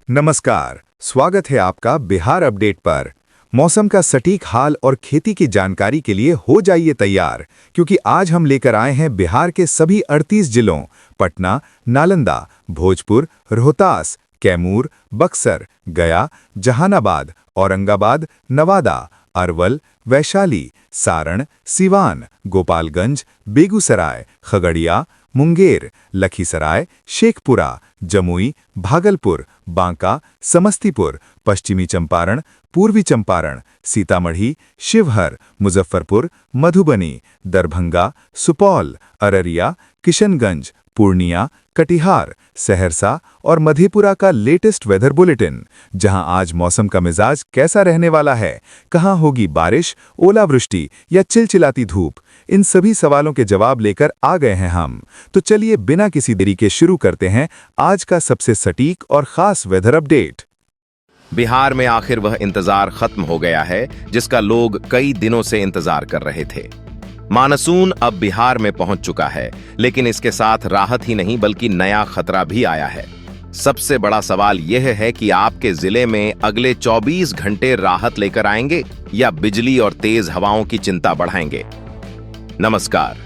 नमस्कार, स्वागत है आपका बिहार अपडेट पर। मौसम का सटीक हाल और खेती की जानकारी के लिए हो जाइए तैयार, क्योंकि आज हम लेकर आए हैं बिहार के सभी 38 जिलों पटना, नालंदा, भोजपुर, रोहतास, कैमूर, बक्सर, गया, जहानाबाद, औरंगाबाद, नवादा, अरवल, वैशाली, सारण, सिवान, गोपालगंज, बेगूसराय, खगड़िया, मुंगेर, लखीसराय, शेखपुरा, जमुई, भागलपुर, बांका, समस्तीपुर, पश्चिमी चंपारण, पूर्वी चंपारण, सीतामढ़ी, शिवहर, मुजफ्फरपुर, मधुबनी, दरभंगा, सुपौल, अररिया, किशनगंज, पूर्णिया, कटिहार, सहरसा और मधेपुरा का लेटेस्ट वेदर बुलेटिन, जहां आज मौसम का मिजाज कैसा रहने वाला है, कहां होगी बारिश, ओलावृष्टि या चिलचिलाती धूप, इन सभी सवालों के जवाब लेकर आ गए हैं हम। तो चलिए बिना किसी देरी के शुरू करते हैं आज का सबसे सटीक और खास वेदर अपडेट। बिहार में आखिर वह इंतजार खत्म हो गया है जिसका लोग कई दिनों से इंतजार कर रहे थे। मानसून अब बिहार में पहुंच चुका है, लेकिन इसके साथ राहत ही नहीं बल्कि नया खतरा भी आया है। सबसे बड़ा सवाल यह है कि आपके जिले में अगले 24 घंटे राहत लेकर आएंगे या बिजली और तेज हवाओं की चिंता बढ़ाएंगे। नमस्कार,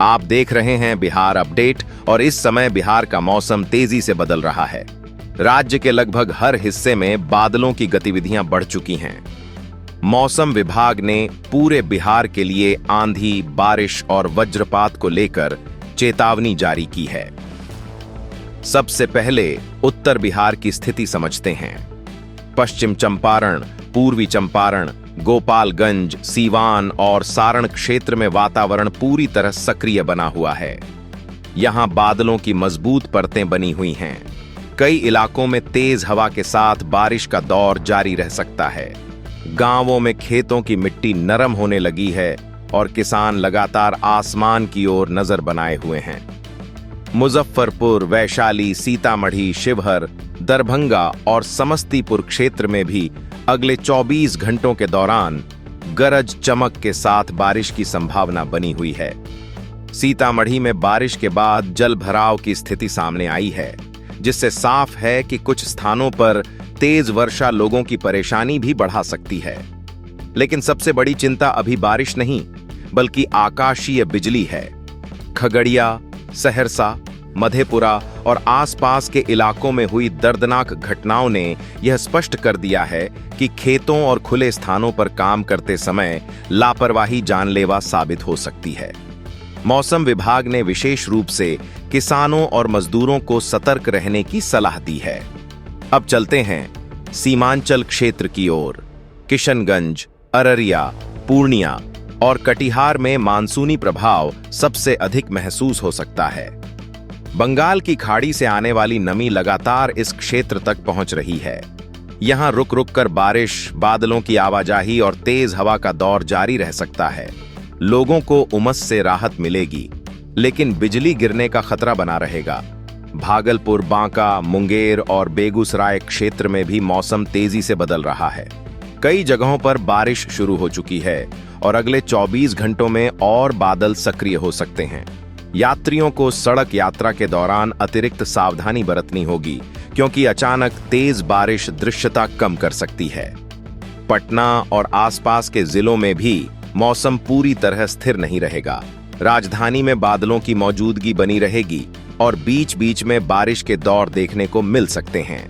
आप देख रहे हैं बिहार अपडेट और इस समय बिहार का मौसम तेजी से बदल रहा है। राज्य के लगभग हर हिस्से में बादलों की गतिविधियां बढ़ चुकी हैं। मौसम विभाग ने पूरे बिहार के लिए आंधी, बारिश और वज्रपात को लेकर चेतावनी जारी की है। सबसे पहले उत्तर बिहार की स्थिति समझते हैं। पश्चिम चंपारण, पूर्वी चंपारण, गोपालगंज, सीवान और सारण क्षेत्र में वातावरण पूरी तरह सक्रिय बना हुआ है। यहां बादलों की मजबूत परतें बनी हुई हैं। कई इलाकों में तेज हवा के साथ बारिश का दौर जारी रह सकता है। गांवों में खेतों की मिट्टी नरम होने लगी है और किसान लगातार आसमान की ओर नजर बनाए हुए हैं। मुजफ्फरपुर, वैशाली, सीतामढ़ी, शिवहर, दरभंगा और समस्तीपुर क्षेत्र में भी अगले 24 घंटों के दौरान गरज चमक के साथ बारिश की संभावना बनी हुई है। सीतामढ़ी में बारिश के बाद जल भराव की स्थिति सामने आई है, जिससे साफ है कि कुछ स्थानों पर तेज वर्षा लोगों की परेशानी भी बढ़ा सकती है। लेकिन सबसे बड़ी चिंता अभी बारिश नहीं बल्कि आकाशीय बिजली है। खगड़िया, सहरसा, मधेपुरा और आसपास के इलाकों में हुई दर्दनाक घटनाओं ने यह स्पष्ट कर दिया है कि खेतों और खुले स्थानों पर काम करते समय लापरवाही जानलेवा साबित हो सकती है। मौसम विभाग ने विशेष रूप से किसानों और मजदूरों को सतर्क रहने की सलाह दी है। अब चलते हैं सीमांचल क्षेत्र की ओर। किशनगंज, अररिया, पूर्णिया और कटिहार में मानसूनी प्रभाव सबसे अधिक महसूस हो सकता है। बंगाल की खाड़ी से आने वाली नमी लगातार इस क्षेत्र तक पहुंच रही है। यहां रुक रुक कर बारिश, बादलों की आवाजाही और तेज हवा का दौर जारी रह सकता है। लोगों को उमस से राहत मिलेगी, लेकिन बिजली गिरने का खतरा बना रहेगा। भागलपुर, बांका, मुंगेर और बेगूसराय क्षेत्र में भी मौसम तेजी से बदल रहा है। कई जगहों पर बारिश शुरू हो चुकी है और अगले 24 घंटों में और बादल सक्रिय हो सकते हैं। यात्रियों को सड़क यात्रा के दौरान अतिरिक्त सावधानी बरतनी होगी, क्योंकि अचानक तेज बारिश दृश्यता कम कर सकती है। पटना और आसपास के जिलों में भी मौसम पूरी तरह स्थिर नहीं रहेगा। राजधानी में बादलों की मौजूदगी बनी रहेगी और बीच बीच में बारिश के दौर देखने को मिल सकते हैं।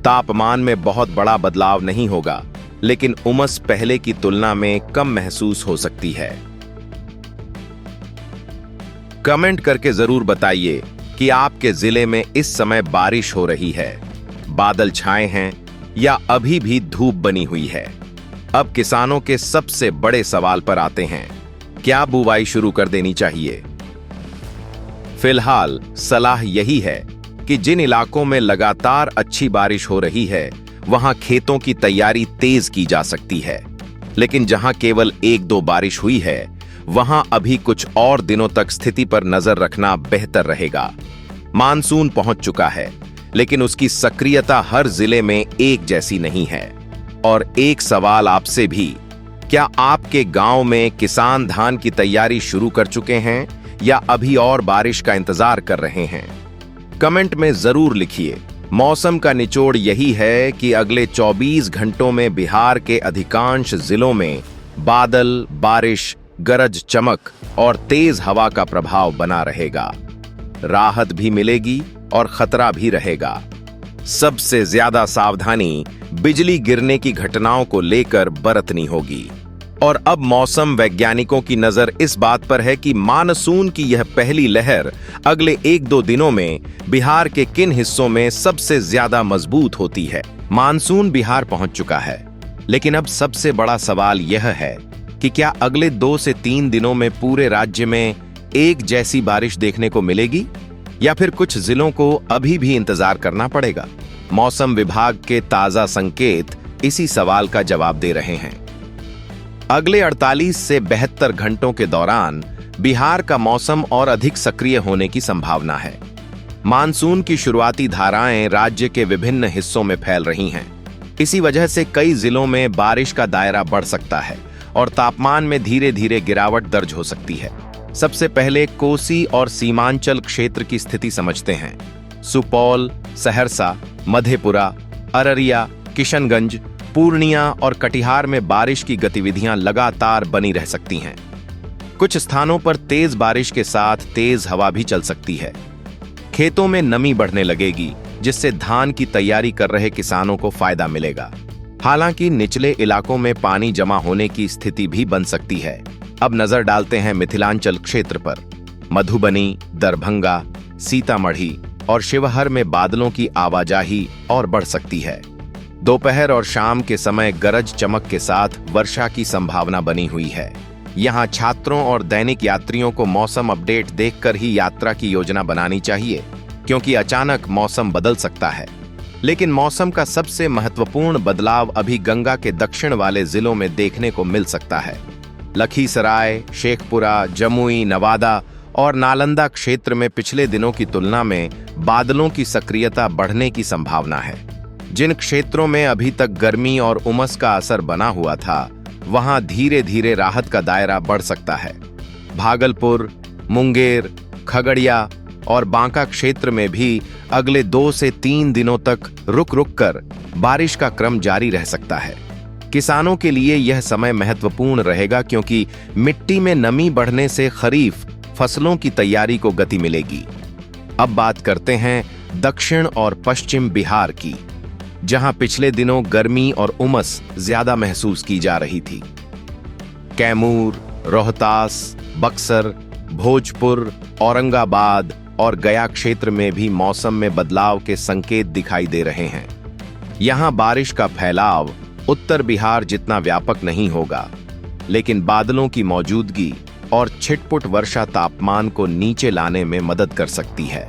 तापमान में बहुत बड़ा बदलाव नहीं होगा, लेकिन उमस पहले की तुलना में कम महसूस हो सकती है। कमेंट करके जरूर बताइए कि आपके जिले में इस समय बारिश हो रही है, बादल छाए हैं या अभी भी धूप बनी हुई है। अब किसानों के सबसे बड़े सवाल पर आते हैं, क्या बुवाई शुरू कर देनी चाहिए? फिलहाल सलाह यही है कि जिन इलाकों में लगातार अच्छी बारिश हो रही है, वहां खेतों की तैयारी तेज की जा सकती है। लेकिन जहां केवल 1-2 बारिश हुई है, वहां अभी कुछ और दिनों तक स्थिति पर नजर रखना बेहतर रहेगा। मानसून पहुंच चुका है, लेकिन उसकी सक्रियता हर जिले में एक जैसी नहीं है। और एक सवाल आपसे भी, क्या आपके गांव में किसान धान की तैयारी शुरू कर चुके हैं या अभी और बारिश का इंतजार कर रहे हैं? कमेंट में जरूर लिखिए मौसम का निचोड़ यही है कि अगले 24 घंटों में बिहार के अधिकांश जिलों में बादल, बारिश, गरज चमक और तेज हवा का प्रभाव बना रहेगा। राहत भी मिलेगी और खतरा भी रहेगा। सबसे ज्यादा सावधानी बिजली गिरने की घटनाओं को लेकर बरतनी होगी। और अब मौसम वैज्ञानिकों की नजर इस बात पर है कि मानसून की यह पहली लहर अगले 1-2 दिनों में बिहार के किन हिस्सों में सबसे ज्यादा मजबूत होती है। मानसून बिहार पहुंच चुका है, लेकिन अब सबसे बड़ा सवाल यह है कि क्या अगले 2 से 3 दिनों में पूरे राज्य में एक जैसी बारिश देखने को मिलेगी या फिर कुछ जिलों को अभी भी इंतजार करना पड़ेगा। मौसम विभाग के ताजा संकेत इसी सवाल का जवाब दे रहे हैं। अगले 48 से 72 घंटों के दौरान बिहार का मौसम और अधिक सक्रिय होने की संभावना है। मानसून की शुरुआती धाराएं राज्य के विभिन्न हिस्सों में फैल रही हैं। इसी वजह से कई जिलों में बारिश का दायरा बढ़ सकता है और तापमान में धीरे धीरे गिरावट दर्ज हो सकती है। सबसे पहले कोसी और सीमांचल क्षेत्र की स्थिति समझते हैं। सुपौल, सहरसा, मधेपुरा, अररिया, किशनगंज, पूर्णिया और कटिहार में बारिश की गतिविधियां लगातार बनी रह सकती हैं। कुछ स्थानों पर तेज बारिश के साथ तेज हवा भी चल सकती है। खेतों में नमी बढ़ने लगेगी, जिससे धान की तैयारी कर रहे किसानों को फायदा मिलेगा। हालांकि निचले इलाकों में पानी जमा होने की स्थिति भी बन सकती है। अब नजर डालते हैं मिथिलांचल क्षेत्र पर। मधुबनी, दरभंगा, सीतामढ़ी और शिवहर में बादलों की आवाजाही और बढ़ सकती है। दोपहर और शाम के समय गरज चमक के साथ वर्षा की संभावना बनी हुई है। यहाँ छात्रों और दैनिक यात्रियों को मौसम अपडेट देखकर ही यात्रा की योजना बनानी चाहिए, क्योंकि अचानक मौसम बदल सकता है। लेकिन मौसम का सबसे महत्वपूर्ण बदलाव अभी गंगा के दक्षिण वाले जिलों में देखने को मिल सकता है। लखीसराय, शेखपुरा, जमुई, नवादा और नालंदा क्षेत्र में पिछले दिनों की तुलना में बादलों की सक्रियता बढ़ने की संभावना है। जिन क्षेत्रों में अभी तक गर्मी और उमस का असर बना हुआ था, वहां धीरे धीरे राहत का दायरा बढ़ सकता है। भागलपुर, मुंगेर, खगड़िया और बांका क्षेत्र में भी अगले 2 से 3 दिनों तक रुक रुक कर बारिश का क्रम जारी रह सकता है। किसानों के लिए यह समय महत्वपूर्ण रहेगा, क्योंकि मिट्टी में नमी बढ़ने से खरीफ फसलों की तैयारी को गति मिलेगी। अब बात करते हैं दक्षिण और पश्चिम बिहार की, जहां पिछले दिनों गर्मी और उमस ज्यादा महसूस की जा रही थी। कैमूर, रोहतास, बक्सर, भोजपुर, औरंगाबाद और गया क्षेत्र में भी मौसम में बदलाव के संकेत दिखाई दे रहे हैं। यहां बारिश का फैलाव उत्तर बिहार जितना व्यापक नहीं होगा, लेकिन बादलों की मौजूदगी और छिटपुट वर्षा तापमान को नीचे लाने में मदद कर सकती है।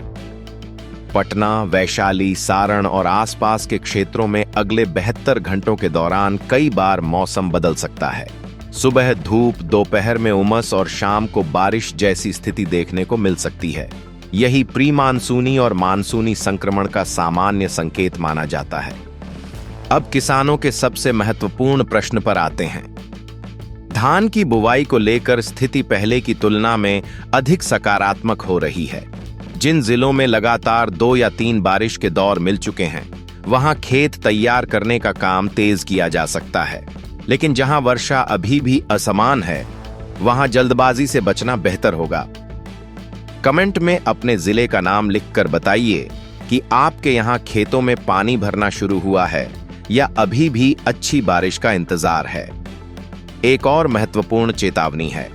पटना, वैशाली, सारण और आसपास के क्षेत्रों में अगले 72 घंटों के दौरान कई बार मौसम बदल सकता है। सुबह धूप, दोपहर में उमस और शाम को बारिश जैसी स्थिति देखने को मिल सकती है। यही प्री मानसूनी और मानसूनी संक्रमण का सामान्य संकेत माना जाता है। अब किसानों के सबसे महत्वपूर्ण प्रश्न पर आते हैं। धान की बुवाई को लेकर स्थिति पहले की तुलना में अधिक सकारात्मक हो रही है। जिन जिलों में लगातार 2 या 3 बारिश के दौर मिल चुके हैं, वहां खेत तैयार करने का काम तेज किया जा सकता है। लेकिन जहां वर्षा अभी भी असमान है, वहां जल्दबाजी से बचना बेहतर होगा। कमेंट में अपने जिले का नाम लिखकर बताइए कि आपके यहां खेतों में पानी भरना शुरू हुआ है या अभी भी अच्छी बारिश का इंतजार है। एक और महत्वपूर्ण चेतावनी है।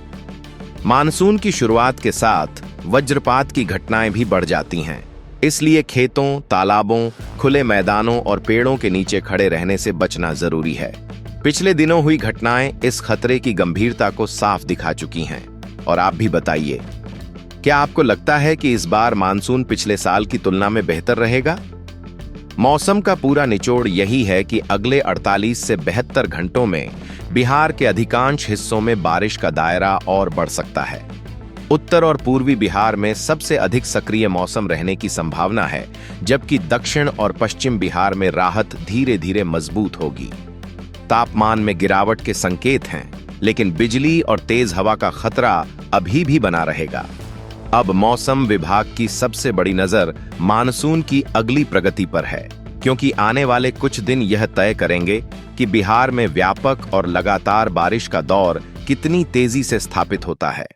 मानसून की शुरुआत के साथ वज्रपात की घटनाएं भी बढ़ जाती हैं। इसलिए खेतों, तालाबों, खुले मैदानों और पेड़ों के नीचे खड़े रहने से बचना जरूरी है। पिछले दिनों हुई घटनाएं इस खतरे की गंभीरता को साफ दिखा चुकी हैं। और आप भी बताइए, क्या आपको लगता है कि इस बार मानसून पिछले साल की तुलना में बेहतर रहेगा? मौसम का पूरा निचोड़ यही है कि अगले 48 से 72 घंटों में बिहार के अधिकांश हिस्सों में बारिश का दायरा और बढ़ सकता है। उत्तर और पूर्वी बिहार में सबसे अधिक सक्रिय मौसम रहने की संभावना है, जबकि दक्षिण और पश्चिम बिहार में राहत धीरे धीरे मजबूत होगी। तापमान में गिरावट के संकेत हैं, लेकिन बिजली और तेज हवा का खतरा अभी भी बना रहेगा। अब मौसम विभाग की सबसे बड़ी नजर मानसून की अगली प्रगति पर है, क्योंकि आने वाले कुछ दिन यह तय करेंगे कि बिहार में व्यापक और लगातार बारिश का दौर कितनी तेजी से स्थापित होता है।